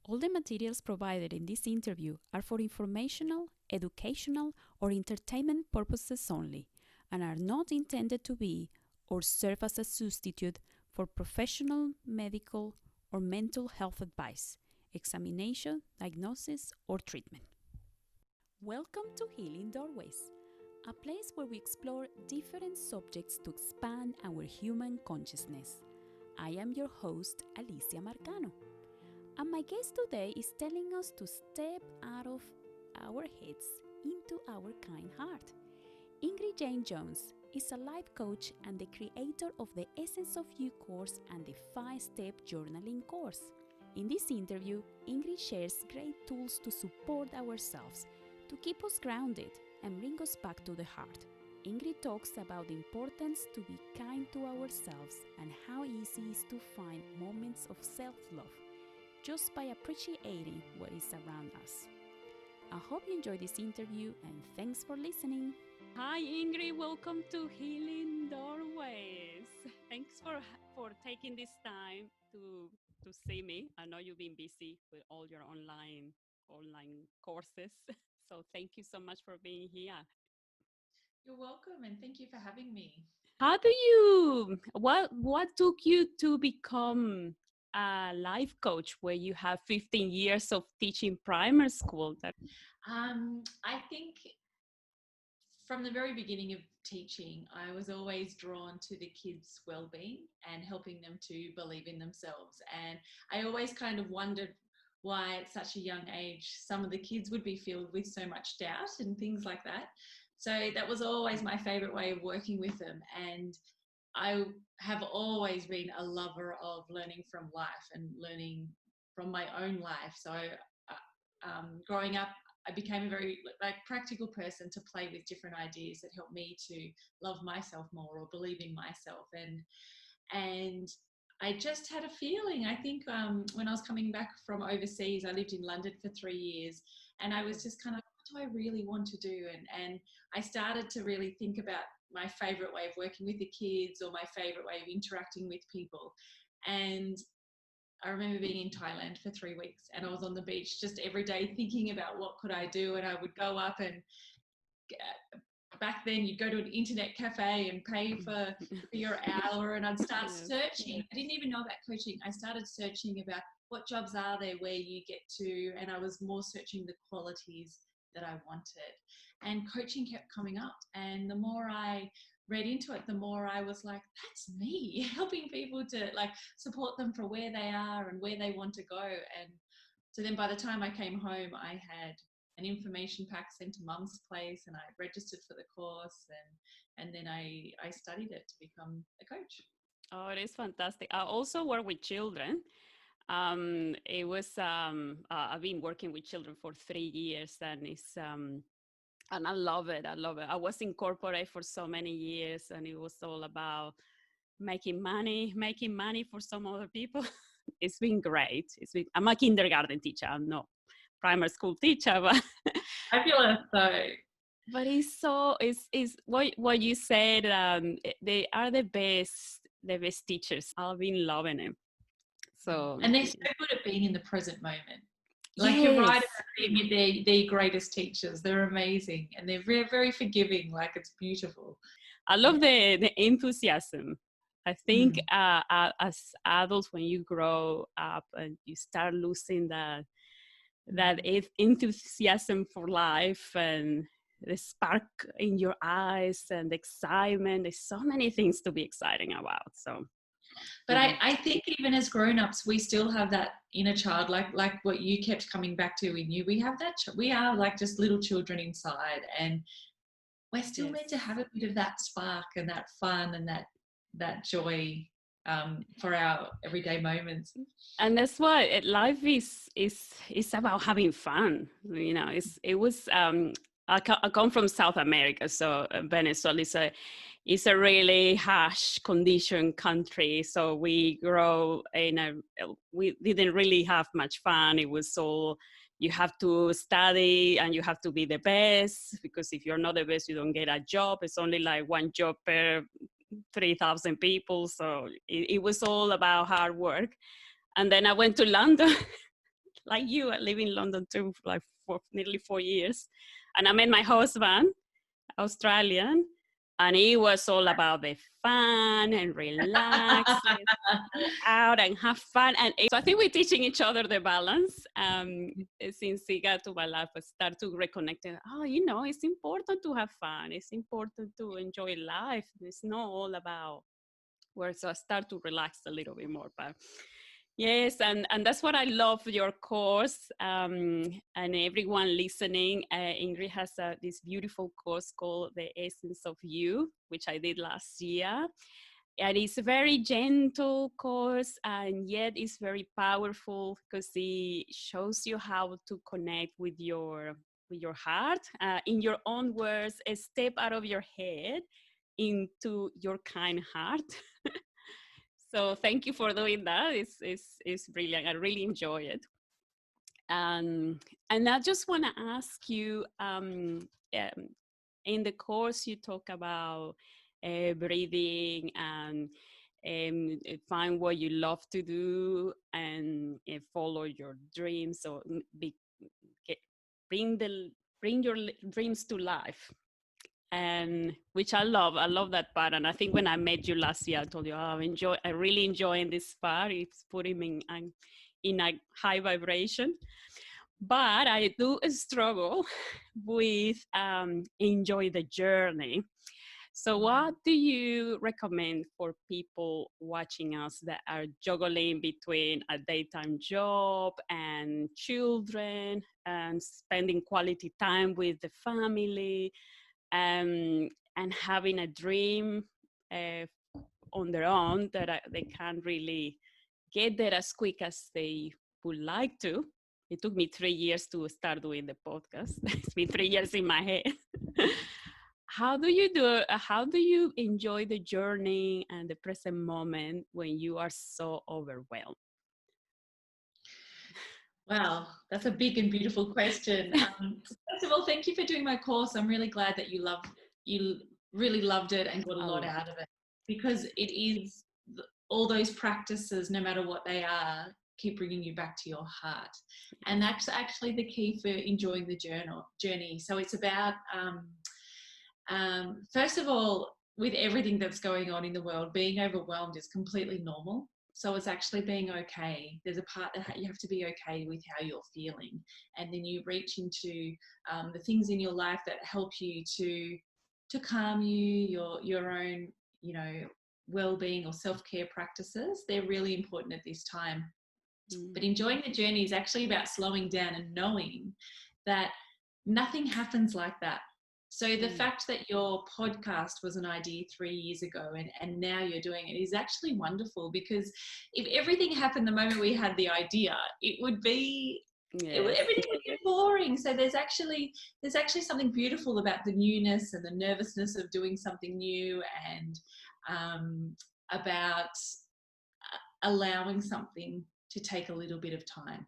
All the materials provided in this interview are for informational, educational, or entertainment purposes only and are not intended to be or serve as a substitute for professional, medical, or mental health advice, examination, diagnosis, or treatment. Welcome to Healing Doorways, a place where we explore different subjects to expand our human consciousness. I am your host, Alicia Marcano. And my guest today is telling us to step out of our heads into our kind heart. Ingrid Jane Jones is a life coach and the creator of the Essence of You course and the 5-step journaling course. In this interview, Ingrid shares great tools to support ourselves, to keep us grounded and bring us back to the heart. Ingrid talks about the importance to be kind to ourselves and how easy it is to find moments of self-love just by appreciating what is around us. I hope you enjoyed this interview and thanks for listening. Hi Ingrid, welcome to Healing Doorways. Thanks for taking this time to see me. I know you've been busy with all your online courses. So thank you so much for being here. You're welcome, and thank you for having me. What took you to become a life coach where you have 15 years of teaching primary school? I think from the very beginning of teaching, I was always drawn to the kids' well-being and helping them to believe in themselves. And I always kind of wondered why at such a young age some of the kids would be filled with so much doubt and things like that. So that was always my favorite way of working with them. And I have always been a lover of learning from life and learning from my own life. So growing up, I became a very practical person to play with different ideas that helped me to love myself more or believe in myself. And I just had a feeling. I think when I was coming back from overseas, I lived in London for 3 years, and I was just kind of, what do I really want to do? And I started to really think about my favorite way of working with the kids or my favorite way of interacting with people. And I remember being in Thailand for 3 weeks, and I was on the beach just every day thinking about what could I do. And I would go up and back then you'd go to an internet cafe and pay for your hour, and I'd start searching. I didn't even know about coaching. I started searching about what jobs are there where you get to, and I was more searching the qualities that I wanted. And coaching kept coming up, and the more I read into it, the more I was like, that's me, helping people to support them for where they are and where they want to go. And so then by the time I came home, I had an information pack sent to mum's place, and I registered for the course, and then I studied it to become a coach. Oh, it is fantastic. I also work with children. I've been working with children for 3 years, and I love it. I love it. I was in corporate for so many years, and it was all about making money for some other people. It's been great. I'm a kindergarten teacher. I'm not primary school teacher, but Fabulous, though. but it's what you said. They are the best teachers. I've been loving it. So And they're so good at being in the present moment. Like you're yes, right about being the greatest teachers. They're amazing, and they're very, very forgiving. Like, it's beautiful. I love Yeah. the enthusiasm. I think Mm. as adults, when you grow up and you start losing that enthusiasm for life and the spark in your eyes and the excitement, there's so many things to be exciting about. So, But I think even as grown-ups, we still have that inner child, like what you kept coming back to in you. We have that. We are like just little children inside, and we're still yes. meant to have a bit of that spark and that fun and that joy for our everyday moments. And that's why life is about having fun. You know, I come from South America, so Venezuela is a really harsh condition country. So we we didn't really have much fun. It was all, you have to study and you have to be the best, because if you're not the best, you don't get a job. It's only like one job per 3,000 people. So it was all about hard work. And then I went to London like you, I live in London too, like for nearly 4 years. And I met my husband, Australian, and it was all about the fun and relax. Let's go out and have fun. And so I think we're teaching each other the balance. Since he got to my life, I start to reconnect. Oh, it's important to have fun. It's important to enjoy life. It's not all about where. So I start to relax a little bit more. But yes, and that's what I love your course. And everyone listening, Ingrid has this beautiful course called The Essence of You, which I did last year. And it's a very gentle course, and yet it's very powerful because it shows you how to connect with your heart, in your own words, a step out of your head into your kind heart. So thank you for doing that. It's brilliant. I really enjoy it. And I just want to ask you, in the course you talk about breathing and find what you love to do and follow your dreams. So get, bring the bring your dreams to life, and which I love. I love that part. And I think when I met you last year, I told you, oh, I really enjoying this part. It's putting me in a high vibration. But I do struggle with enjoy the journey. So what do you recommend for people watching us that are juggling between a daytime job and children and spending quality time with the family, and having a dream uh, on their own that they can't really get there as quick as they would like to? It took me 3 years to start doing the podcast. It's been 3 years in my head. How do you do it? How do you enjoy the journey and the present moment when you are so overwhelmed? Wow, that's a big and beautiful question. First of all, thank you for doing my course. I'm really glad that you really loved it and got a lot out of it, because it is all those practices, no matter what they are, keep bringing you back to your heart, and that's actually the key for enjoying the journey. So it's about first of all, with everything that's going on in the world, being overwhelmed is completely normal. So it's actually being okay. There's a part that you have to be okay with how you're feeling, and then you reach into the things in your life that help you to calm you, your own, well-being or self-care practices. They're really important at this time. But enjoying the journey is actually about slowing down and knowing that nothing happens like that. So the fact that your podcast was an idea 3 years ago and now you're doing it is actually wonderful, because if everything happened the moment we had the idea, it would be everything would get boring. So there's actually something beautiful about the newness and the nervousness of doing something new, and about allowing something to take a little bit of time.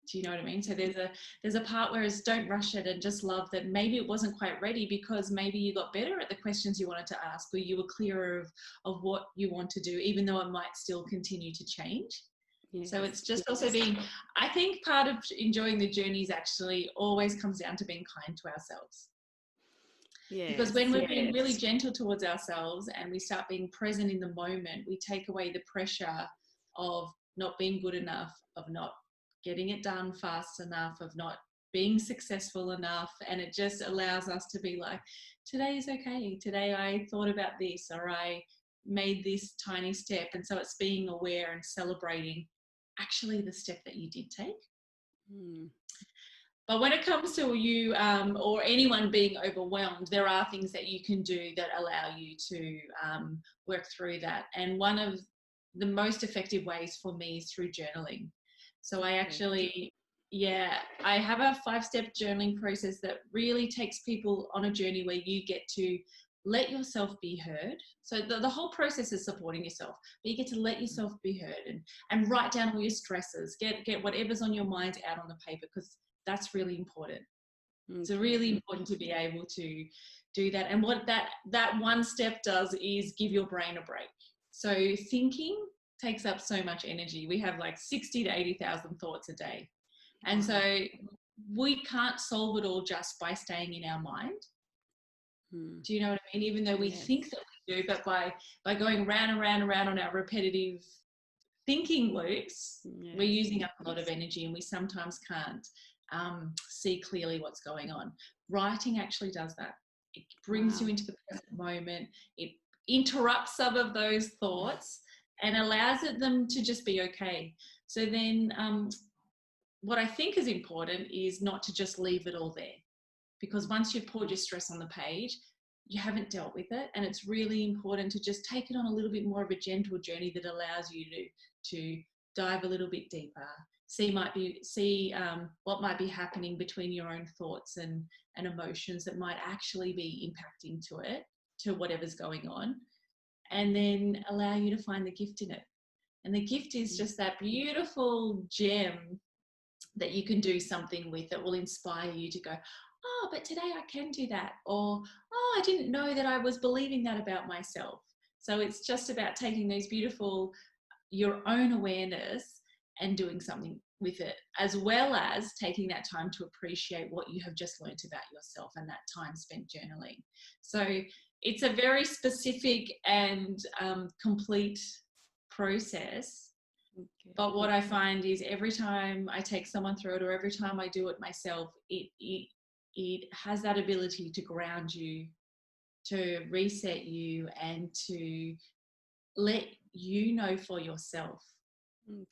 Do you know what I mean? So there's a part where it's don't rush it, and just love that maybe it wasn't quite ready because maybe you got better at the questions you wanted to ask, or you were clearer of what you want to do, even though it might still continue to change. Yes. So it's just also being, I think part of enjoying the journey is actually always comes down to being kind to ourselves. Yes, because when we're being really gentle towards ourselves and we start being present in the moment, we take away the pressure of not being good enough, of not getting it done fast enough, of not being successful enough. And it just allows us to be like, today is okay. Today I thought about this, or I made this tiny step. And so it's being aware and celebrating actually the step that you did take. But when it comes to you or anyone being overwhelmed, there are things that you can do that allow you to work through that. And one of the most effective ways for me is through journaling. So I actually, I have a 5-step journaling process that really takes people on a journey where you get to let yourself be heard. So the whole process is supporting yourself, but you get to let yourself be heard and write down all your stresses, get whatever's on your mind out on the paper, because that's really important. Okay. It's really important to be able to do that. And what that one step does is give your brain a break. So thinking takes up so much energy. We have like 60 to 80,000 thoughts a day. And so we can't solve it all just by staying in our mind. Do you know what I mean? Even though we think that we do, but by going round and round and round on our repetitive thinking loops, we're using up a lot of energy, and we sometimes can't see clearly what's going on. Writing actually does that. It brings you into the present moment. It interrupts some of those thoughts and allows them to just be okay. So then what I think is important is not to just leave it all there, because once you've poured your stress on the page, you haven't dealt with it, and it's really important to just take it on a little bit more of a gentle journey that allows you to dive a little bit deeper, see what might be happening between your own thoughts and emotions that might actually be impacting to whatever's going on, and then allow you to find the gift in it. And the gift is just that beautiful gem that you can do something with that will inspire you to go, oh, but today I can do that. Or, oh, I didn't know that I was believing that about myself. So it's just about taking those beautiful, your own awareness and doing something with it, as well as taking that time to appreciate what you have just learned about yourself and that time spent journaling. So it's a very specific and complete process. But what I find is every time I take someone through it, or every time I do it myself, it has that ability to ground you, to reset you, and to let you know for yourself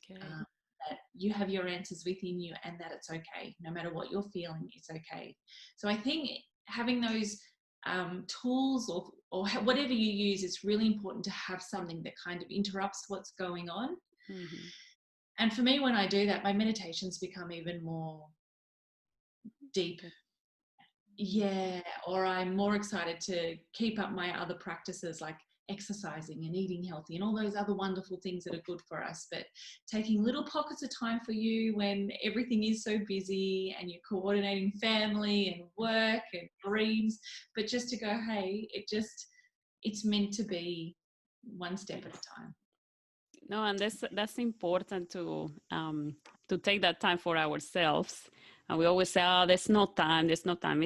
that you have your answers within you, and that it's okay. No matter what you're feeling, it's okay. So I think having those tools or whatever you use, it's really important to have something that kind of interrupts what's going on. And for me, when I do that, my meditations become even more deep. Yeah, or I'm more excited to keep up my other practices like exercising and eating healthy and all those other wonderful things that are good for us. But taking little pockets of time for you when everything is so busy and you're coordinating family and work and dreams, but just to go, hey, it's meant to be one step at a time. No, and that's important to take that time for ourselves. And we always say, "Oh, there's no time. There's no time."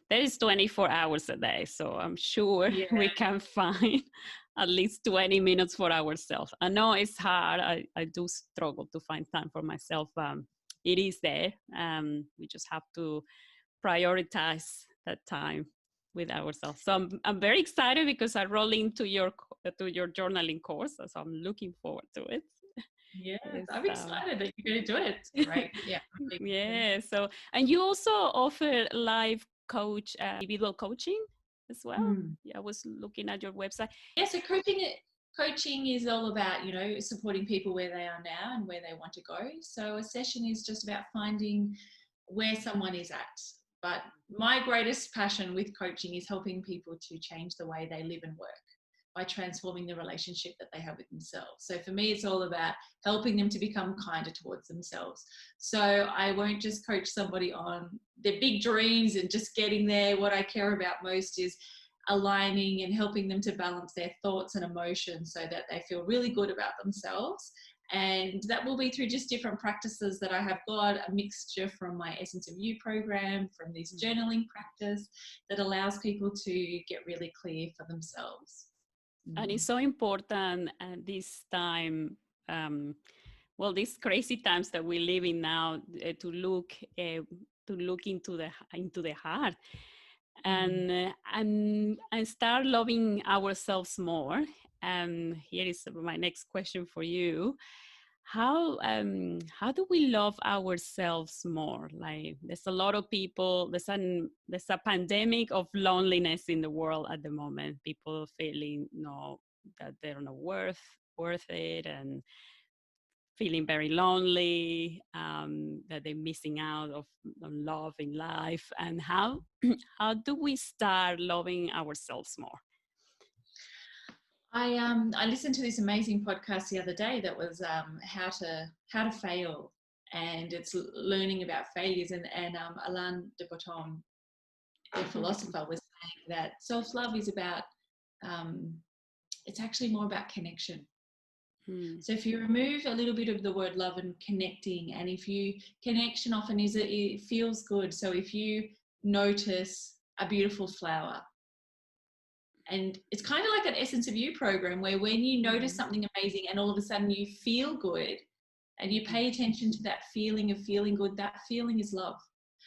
There is 24 hours a day, so I'm sure we can find at least 20 minutes for ourselves. I know it's hard. I do struggle to find time for myself. It is there. We just have to prioritize that time with ourselves. So I'm very excited because I roll into your journaling course, so I'm looking forward to it. Yeah, I'm excited that you're going to do it. It's great. Yeah. Really yeah. So, and you also offer live individual coaching as well. Yeah, I was looking at your website. Yeah. So coaching is all about, supporting people where they are now and where they want to go. So a session is just about finding where someone is at. But my greatest passion with coaching is helping people to change the way they live and work by transforming the relationship that they have with themselves. So for me, it's all about helping them to become kinder towards themselves. So I won't just coach somebody on their big dreams and just getting there. What I care about most is aligning and helping them to balance their thoughts and emotions so that they feel really good about themselves. And that will be through just different practices that I have got, a mixture from my Essence of You program, from this journaling practice that allows people to get really clear for themselves. And it's so important at this time, these crazy times that we live in now, to look into the heart, and start loving ourselves more. And here is my next question for you. How do we love ourselves more? Like, there's a lot of people, there's a pandemic of loneliness in the world at the moment. People feeling that they're not worth it, and feeling very lonely, that they're missing out on love in life. And how do we start loving ourselves more? I listened to this amazing podcast the other day that was how to fail, and it's learning about failures. And Alain de Botton, the philosopher, was saying that self-love is about it's actually more about connection. Mm. So if you remove a little bit of the word love and connecting, and if you connection often is it feels good. So if you notice a beautiful flower, and it's kind of like an Essence of You program where when you notice something amazing and all of a sudden you feel good and you pay attention to that feeling of feeling good, that feeling is love.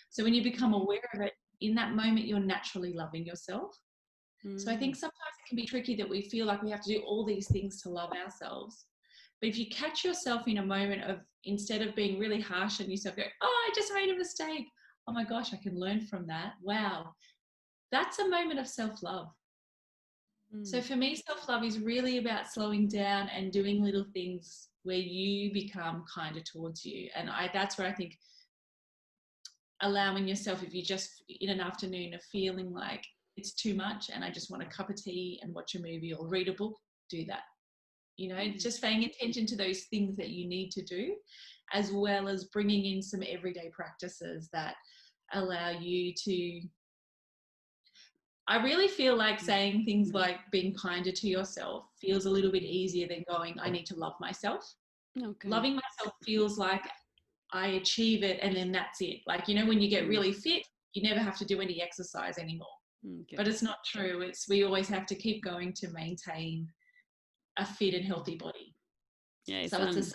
So when you become aware of it, in that moment, you're naturally loving yourself. So I think sometimes it can be tricky that we feel like we have to do all these things to love ourselves. But if you catch yourself in a moment of, instead of being really harsh on yourself, go, oh, I just made a mistake. Oh my gosh, I can learn from that. Wow. That's a moment of self-love. So for me, self-love is really about slowing down and doing little things where you become kinder towards you. And that's where I think allowing yourself, if you just in an afternoon of feeling like it's too much and I just want a cup of tea and watch a movie or read a book, do that. You know, just paying attention to those things that you need to do, as well as bringing in some everyday practices that allow you to, I really feel like saying things like being kinder to yourself feels a little bit easier than going, I need to love myself. Okay. Loving myself feels like I achieve it and then that's it. Like, you know, when you get really fit, you never have to do any exercise anymore. Okay. But it's not true. We always have to keep going to maintain a fit and healthy body. Yeah, So it's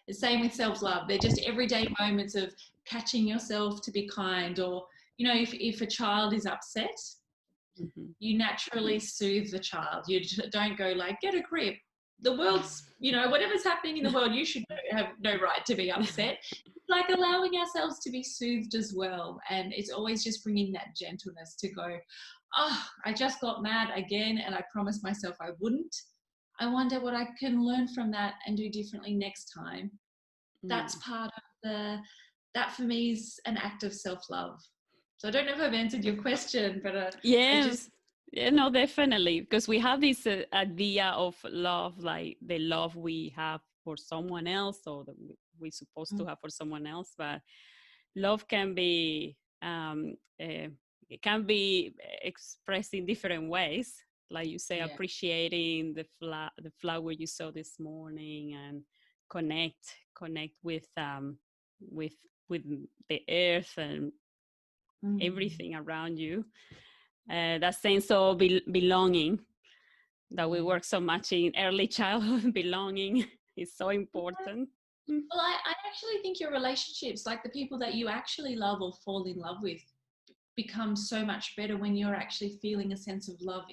the same with self-love. They're just everyday moments of catching yourself to be kind, or, you know, if a child is upset, you naturally soothe the child. You don't go like, get a grip. The world's, you know, whatever's happening in the world, you should have no right to be upset. Like allowing ourselves to be soothed as well. And it's always just bringing that gentleness to go, oh, I just got mad again and I promised myself I wouldn't. I wonder what I can learn from that and do differently next time. That's part of that for me is an act of self-love. So I don't know if I've answered your question, but Yes. Yeah, no, definitely. Because we have this idea of love, like the love we have for someone else or that we're supposed to have for someone else. But love can be, it can be expressed in different ways. Like you say, appreciating the flower you saw this morning, and connect with with the earth and everything around you. That sense of belonging that we work so much in early childhood. Belonging is so important. Well, I actually think your relationships, like the people that you actually love or fall in love with, become so much better when you're actually feeling a sense of love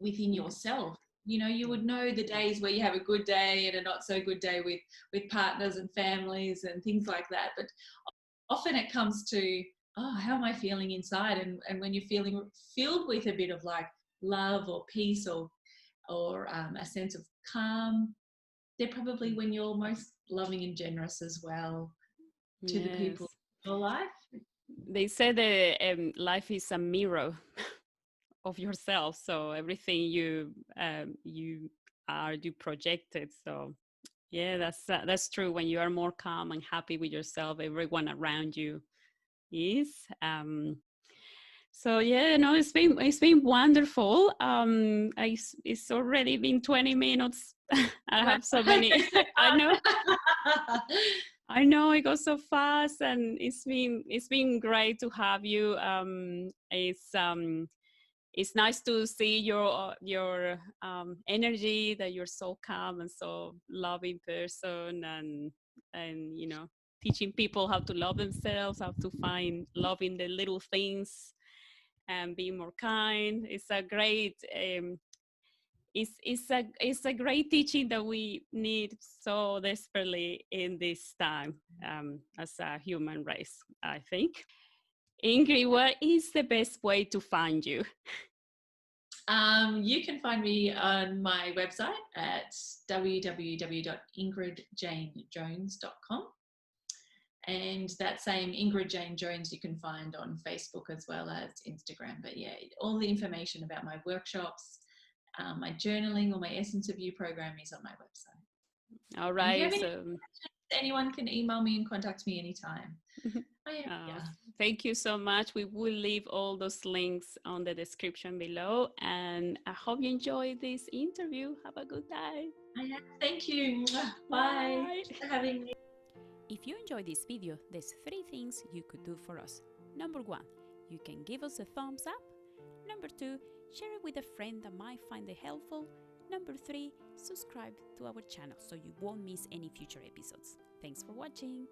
within yourself. You know, you would know the days where you have a good day and a not so good day with partners and families and things like that. But often it comes to, oh, how am I feeling inside? And when you're feeling filled with a bit of like love or peace or a sense of calm, they're probably when you're most loving and generous as well to the people in your life. They say that life is a mirror of yourself, so everything you are, you project it. So yeah, that's true. When you are more calm and happy with yourself, everyone around you is. So yeah, no, it's been wonderful. It's already been 20 minutes. I have so many. I know it goes so fast, and it's been great to have you. It's nice to see your energy, that you're so calm and so loving person, and teaching people how to love themselves, how to find love in the little things, and be more kind. It's a great it's a great teaching that we need so desperately in this time, as a human race, I think. Ingrid, what is the best way to find you? You can find me on my website at www.ingridjanejones.com. And that same Ingrid Jane Jones you can find on Facebook as well as Instagram. But yeah, all the information about my workshops, my journaling, or my Essence of You program is on my website. All right. anyone can email me and contact me anytime. Uh, Thank you so much. We will leave all those links on the description below. And I hope you enjoyed this interview. Have a good day. Thank you. Bye. Thanks for having me. If you enjoyed this video, there's 3 things you could do for us. Number 1, you can give us a thumbs up. Number 2, share it with a friend that might find it helpful. Number 3, subscribe to our channel so you won't miss any future episodes. Thanks for watching.